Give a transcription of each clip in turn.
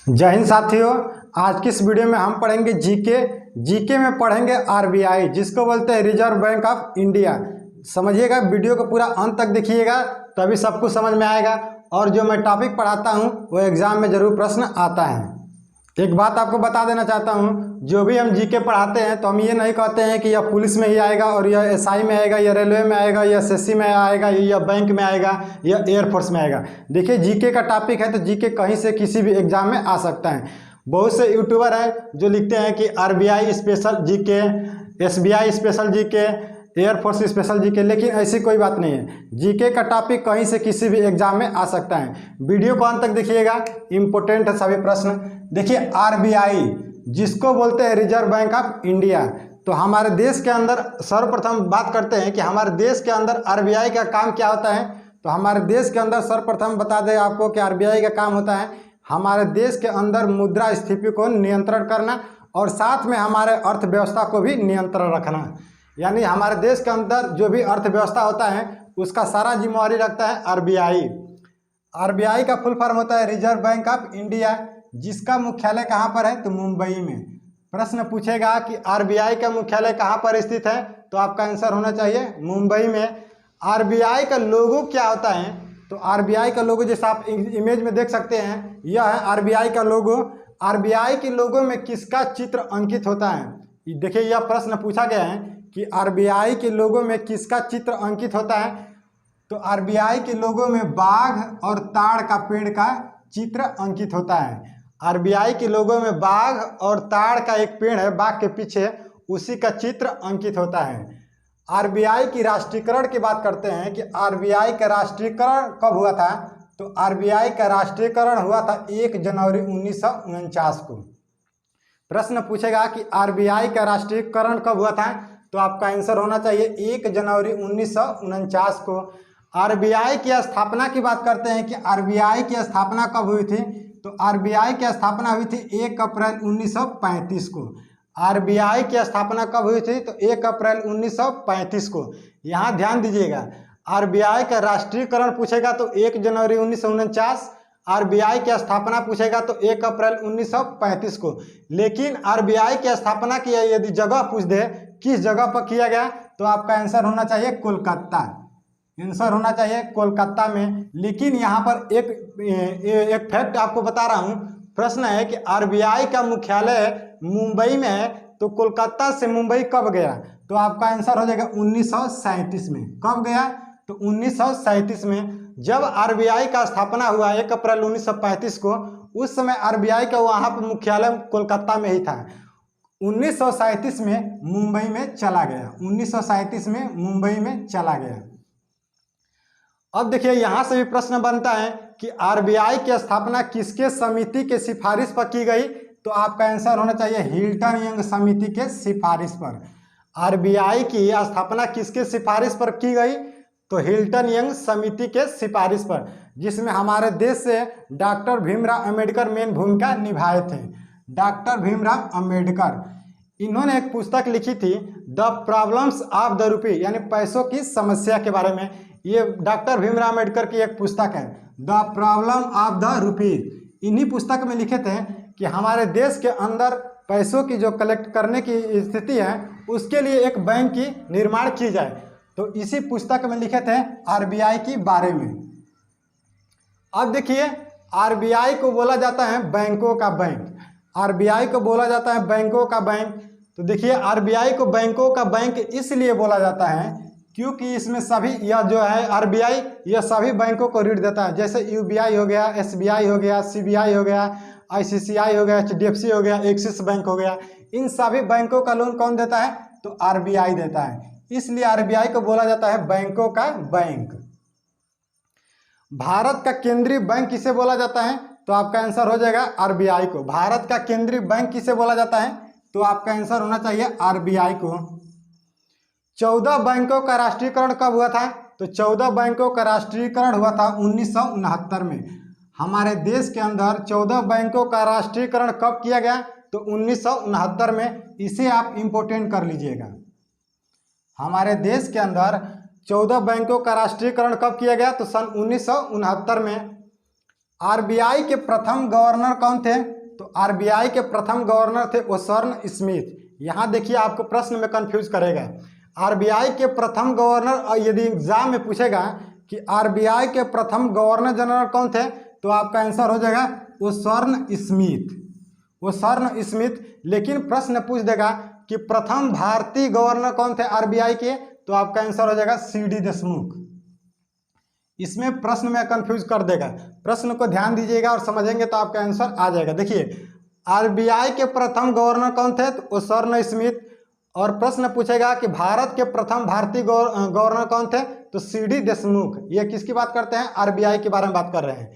जय हिंद साथियों। आज की इस वीडियो में हम पढ़ेंगे जीके में पढ़ेंगे आरबीआई, जिसको बोलते हैं रिजर्व बैंक ऑफ इंडिया। समझिएगा, वीडियो को पूरा अंत तक देखिएगा, तभी सब कुछ समझ में आएगा। और जो मैं टॉपिक पढ़ाता हूँ वो एग्जाम में जरूर प्रश्न आता है। एक बात आपको बता देना चाहता हूँ, जो भी हम जीके पढ़ाते हैं तो हम ये नहीं कहते हैं कि यह पुलिस में ही आएगा और यह एसआई में आएगा, यह रेलवे में आएगा, यह एसएससी में आएगा, यह बैंक में आएगा, यह एयरफोर्स में आएगा। देखिए, जीके का टॉपिक है तो जीके कहीं से किसी भी एग्जाम में आ सकता है। बहुत से यूट्यूबर हैं जो लिखते हैं कि RBI special GK, SBI special GK, air force special GK, लेकिन ऐसी कोई बात नहीं है। जीके का टॉपिक कहीं से किसी भी एग्जाम में आ सकता है। वीडियो को अंत तक देखिएगा, इंपॉर्टेंट है सभी प्रश्न। देखिए, आरबीआई जिसको बोलते हैं रिजर्व बैंक ऑफ इंडिया, तो हमारे देश के अंदर सर्वप्रथम बात करते हैं कि हमारे देश के अंदर आरबीआई का काम क्या होता है। तो हमारे देश के अंदर सर्वप्रथम बता दें आपको कि आरबीआई का काम होता है हमारे देश के अंदर मुद्रास्फीति को नियंत्रण करना और साथ में हमारे अर्थव्यवस्था को भी नियंत्रण रखना। यानी हमारे देश के अंदर जो भी अर्थव्यवस्था होता है उसका सारा जिम्मेवारी रखता है आरबीआई। आरबीआई का फुल फॉर्म होता है रिजर्व बैंक ऑफ इंडिया, जिसका मुख्यालय कहाँ पर है तो मुंबई में। प्रश्न पूछेगा कि आरबीआई का मुख्यालय कहाँ पर स्थित है, तो आपका आंसर होना चाहिए मुंबई में। आरबीआई का लोगो क्या होता है, तो आरबीआई का लोगो जैसा आप इमेज में देख सकते हैं, यह है आरबीआई का लोगो। आरबीआई के लोगो में किसका चित्र अंकित होता है? देखिए, यह प्रश्न पूछा गया है कि आरबीआई के लोगो में किसका चित्र अंकित होता है। तो आरबीआई के लोगो में बाघ और ताड़ का पेड़ का चित्र अंकित होता है। आरबीआई के लोगो में बाघ और ताड़ का एक पेड़ है, बाघ के पीछे, उसी का चित्र अंकित होता है। आरबीआई की राष्ट्रीयकरण की बात करते हैं कि आरबीआई का राष्ट्रीयकरण कब हुआ था, तो आरबीआई का राष्ट्रीयकरण हुआ था 1 जनवरी 1949 को। प्रश्न पूछेगा कि आरबीआई का राष्ट्रीयकरण कब हुआ था, तो आपका आंसर होना चाहिए 1 जनवरी 1949 को। आरबीआई की स्थापना की बात करते हैं कि आरबीआई की स्थापना कब हुई थी, तो आरबीआई की स्थापना हुई थी 1 अप्रैल 1935 को। आरबीआई की स्थापना कब हुई थी, तो 1 अप्रैल 1935 को। यहाँ ध्यान दीजिएगा, आरबीआई का राष्ट्रीयकरण पूछेगा तो 1 जनवरी 1949, आरबीआई की स्थापना पूछेगा तो 1 अप्रैल 1935 को। लेकिन आरबीआई की स्थापना की यदि जगह पूछ दे किस जगह पर किया गया, तो आपका आंसर होना चाहिए कोलकाता। आंसर होना चाहिए कोलकाता में। लेकिन यहाँ पर एक फैक्ट आपको बता रहा हूँ। प्रश्न है कि आरबीआई का मुख्यालय मुंबई में है, तो कोलकाता से मुंबई कब गया, तो आपका आंसर हो जाएगा 1937 में। कब गया, तो 1937 में। जब आरबीआई का स्थापना हुआ 1 अप्रैल 1935 को, उस समय आरबीआई का वहाँ पर मुख्यालय कोलकाता में ही था। 1937 में मुंबई में चला गया, 1937 में मुंबई में चला गया। अब देखिए, यहाँ से भी प्रश्न बनता है कि आरबीआई की स्थापना किसके समिति के सिफारिश पर की गई, तो आपका आंसर होना चाहिए हिल्टन यंग समिति के सिफारिश पर। आरबीआई की स्थापना किसके सिफारिश पर की गई, तो हिल्टन यंग समिति के सिफारिश पर, जिसमें हमारे देश से डॉक्टर भीमराव अंबेडकर मेन भूमिका निभाए थे। डॉक्टर भीमराव अंबेडकर, इन्होंने एक पुस्तक लिखी थी the problems of the rupee, यानी पैसों की समस्या के बारे में। ये डॉक्टर भीमराव अंबेडकर की एक पुस्तक है the problem of the rupee. इन्हीं पुस्तक में लिखे थे कि हमारे देश के अंदर पैसों की जो कलेक्ट करने की स्थिति है उसके लिए एक बैंक की निर्माण की जाए। तो इसी पुस्तक में लिखे थे आरबीआई के बारे में। अब देखिए, आरबीआई को बोला जाता है बैंकों का बैंक। आरबीआई को बोला जाता है बैंकों का बैंक। तो देखिए, आरबीआई को बैंकों का बैंक इसलिए बोला जाता है क्योंकि इसमें सभी, यह जो है आरबीआई, यह सभी बैंकों को ऋण देता है। जैसे यूबीआई हो गया, एसबीआई हो गया, सीबीआई हो गया, आईसीसीआई हो गया, एचडीएफसी हो गया, एक्सिस बैंक हो गया। इन सभी बैंकों का लोन कौन देता है, तो आरबीआई देता है। इसलिए आरबीआई को बोला जाता है बैंकों का बैंक। भारत का केंद्रीय बैंक किसे बोला जाता है, तो आपका आंसर हो जाएगा आरबीआई को। भारत का केंद्रीय बैंक किसे बोला जाता है, तो आपका आंसर होना चाहिए आरबीआई को। 14 बैंकों का राष्ट्रीयकरण कब हुआ था, तो 14 बैंकों का राष्ट्रीयकरण हुआ था 1969 में। हमारे देश के अंदर 14 बैंकों का राष्ट्रीयकरण कब किया गया, तो 1969 में। इसे आप इंपोर्टेंट कर लीजिएगा। हमारे देश के अंदर 14 बैंकों का राष्ट्रीयकरण कब किया गया, तो सन 1969 में। आरबीआई के प्रथम गवर्नर कौन थे? तो आरबीआई के प्रथम गवर्नर थे ओसबर्न स्मिथ। यहाँ देखिए आपको प्रश्न में कंफ्यूज करेगा। आरबीआई के प्रथम गवर्नर, यदि एग्जाम में पूछेगा कि आरबीआई के प्रथम गवर्नर जनरल कौन थे, तो आपका आंसर हो जाएगा ओसबर्न स्मिथ, ओसबर्न स्मिथ। लेकिन प्रश्न पूछ देगा कि प्रथम भारतीय गवर्नर कौन थे आरबीआई के, तो आपका आंसर हो जाएगा सीडी देशमुख। इसमें प्रश्न में कंफ्यूज कर देगा। प्रश्न को ध्यान दीजिएगा और समझेंगे तो आपका आंसर आ जाएगा। देखिए आरबीआई के प्रथम गवर्नर कौन थे, तो ओसबर्न स्मिथ। और प्रश्न पूछेगा कि भारत के प्रथम भारतीय गवर्नर कौन थे, तो सीडी देशमुख। ये किसकी बात करते हैं? आरबीआई के बारे में बात कर रहे हैं।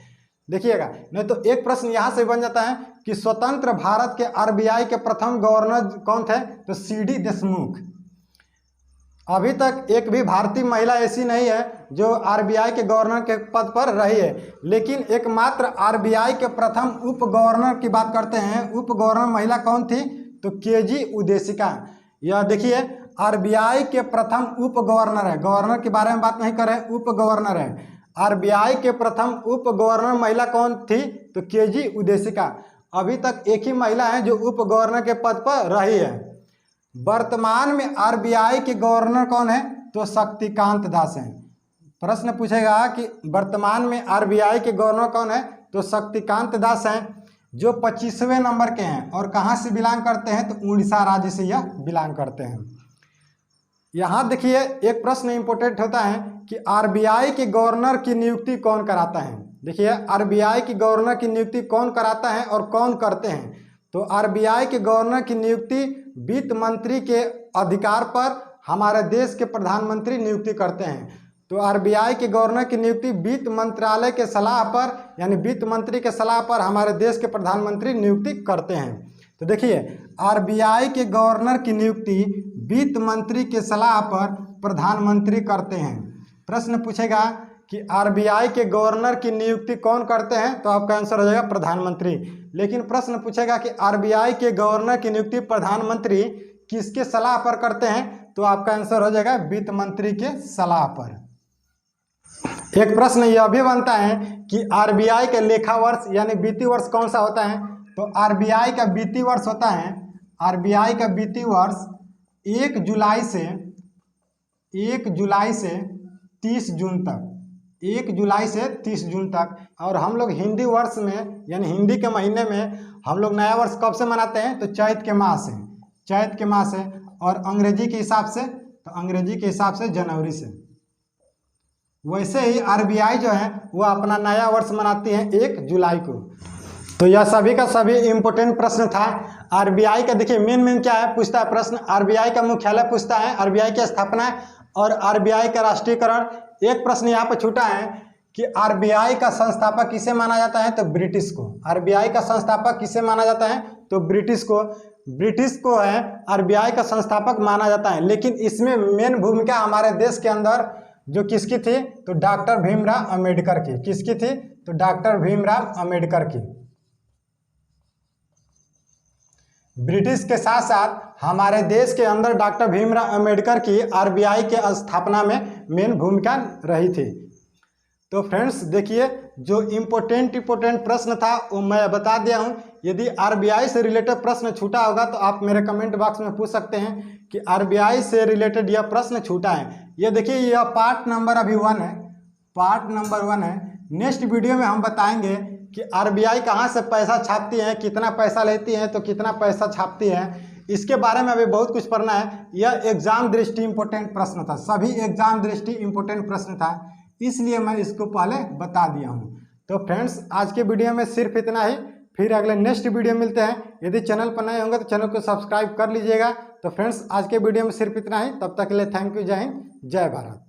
देखिएगा, नहीं तो एक प्रश्न यहाँ से बन जाता है कि स्वतंत्र भारत के आरबीआई के प्रथम गवर्नर कौन थे, तो सीडी देशमुख। अभी तक एक भी भारतीय महिला ऐसी नहीं है जो आरबीआई के गवर्नर के पद पर रही है, लेकिन एकमात्र आरबीआई के प्रथम उप गवर्नर की बात करते हैं। उप गवर्नर महिला कौन थी, तो केजी उदेशिका। यह देखिए आरबीआई के प्रथम उप गवर्नर है, गवर्नर के बारे में बात नहीं कर रहे हैं, उप गवर्नर है। आरबीआई के प्रथम उप गवर्नर महिला कौन थी, तो केजी उदेशिका। अभी तक एक ही महिला है जो उप गवर्नर के पद पर रही है। वर्तमान में आरबीआई के गवर्नर कौन है, तो शक्तिकांत दास हैं। प्रश्न पूछेगा कि वर्तमान में आरबीआई के गवर्नर कौन है, तो शक्तिकांत दास हैं, जो 25वें नंबर के हैं। और कहाँ से बिलोंग करते हैं, तो उड़ीसा राज्य से यह बिलोंग करते हैं। यहाँ देखिए एक प्रश्न इंपॉर्टेंट होता है कि आरबीआई के गवर्नर की नियुक्ति कौन कराता है। देखिए आरबीआई की गवर्नर की नियुक्ति कौन कराता है और कौन करते हैं, तो आरबीआई के गवर्नर की नियुक्ति वित्त मंत्री के अधिकार पर हमारे देश के प्रधानमंत्री नियुक्ति करते हैं। तो आरबीआई के गवर्नर की नियुक्ति वित्त मंत्रालय के सलाह पर, यानी वित्त मंत्री के सलाह पर हमारे देश के प्रधानमंत्री नियुक्ति करते हैं। तो देखिए आरबीआई के गवर्नर की नियुक्ति वित्त मंत्री के सलाह पर प्रधानमंत्री करते हैं। प्रश्न पूछेगा कि आरबीआई के गवर्नर की नियुक्ति कौन करते हैं, तो आपका आंसर हो जाएगा प्रधानमंत्री। लेकिन प्रश्न पूछेगा कि आरबीआई के गवर्नर की नियुक्ति प्रधानमंत्री किसके सलाह पर करते हैं, तो आपका आंसर हो जाएगा वित्त मंत्री के सलाह पर। एक प्रश्न यह भी बनता है कि आरबीआई का लेखा वर्ष यानी वित्तीय वर्ष कौन सा होता है, तो आरबीआई का वित्तीय वर्ष होता है, आरबीआई का वित्तीय वर्ष 1 जुलाई से 30 जून तक, 1 जुलाई से 30 जून तक। और हम लोग हिंदी वर्ष में यानी हिंदी के महीने में हम लोग नया वर्ष कब से मनाते हैं, तो चैत के माह से, चैत के माह से। और अंग्रेजी के हिसाब से, तो अंग्रेजी के हिसाब से जनवरी से। वैसे ही आरबीआई जो है वो अपना नया वर्ष मनाती है 1 जुलाई को। तो यह सभी का सभी इम्पोर्टेंट प्रश्न था आरबीआई का। देखिए मेन क्या है पूछता है प्रश्न, आरबीआई का मुख्यालय पूछता है, आरबीआई की स्थापना और आरबीआई का राष्ट्रीयकरण। एक प्रश्न यहाँ पर छूटा है कि आरबीआई का संस्थापक किसे माना जाता है, तो ब्रिटिश को। आरबीआई का संस्थापक किसे माना जाता है, तो ब्रिटिश को। ब्रिटिश को है आरबीआई का संस्थापक माना जाता है। लेकिन इसमें मेन भूमिका हमारे देश के अंदर जो किसकी थी, तो डॉक्टर भीमराव अंबेडकर की। किसकी थी, तो डॉक्टर भीमराव अंबेडकर की। ब्रिटिश के साथ साथ हमारे देश के अंदर डॉक्टर भीमराव अंबेडकर की आरबीआई के स्थापना में मेन भूमिका रही थी। तो फ्रेंड्स देखिए जो इम्पोर्टेंट प्रश्न था वो मैं बता दिया हूँ। यदि आरबीआई से रिलेटेड प्रश्न छूटा होगा तो आप मेरे कमेंट बॉक्स में पूछ सकते हैं कि आरबीआई से रिलेटेड यह प्रश्न छूटा है। ये देखिए यह पार्ट नंबर अभी 1 है, पार्ट नंबर 1 है। नेक्स्ट वीडियो में हम बताएंगे कि आरबीआई कहाँ से पैसा छापती है, कितना पैसा लेती है, तो कितना पैसा छापती है, इसके बारे में अभी बहुत कुछ पढ़ना है। यह एग्जाम दृष्टि इम्पोर्टेंट प्रश्न था, सभी एग्जाम दृष्टि इम्पोर्टेंट प्रश्न था, इसलिए मैं इसको पहले बता दिया हूँ। तो फ्रेंड्स आज के वीडियो में सिर्फ इतना ही, फिर अगले नेक्स्ट वीडियो मिलते हैं। यदि चैनल पर नए होंगे तो चैनल को सब्सक्राइब कर लीजिएगा। तो फ्रेंड्स आज के वीडियो में सिर्फ इतना ही, तब तक के लिए थैंक यू, जय हिंद, जय भारत।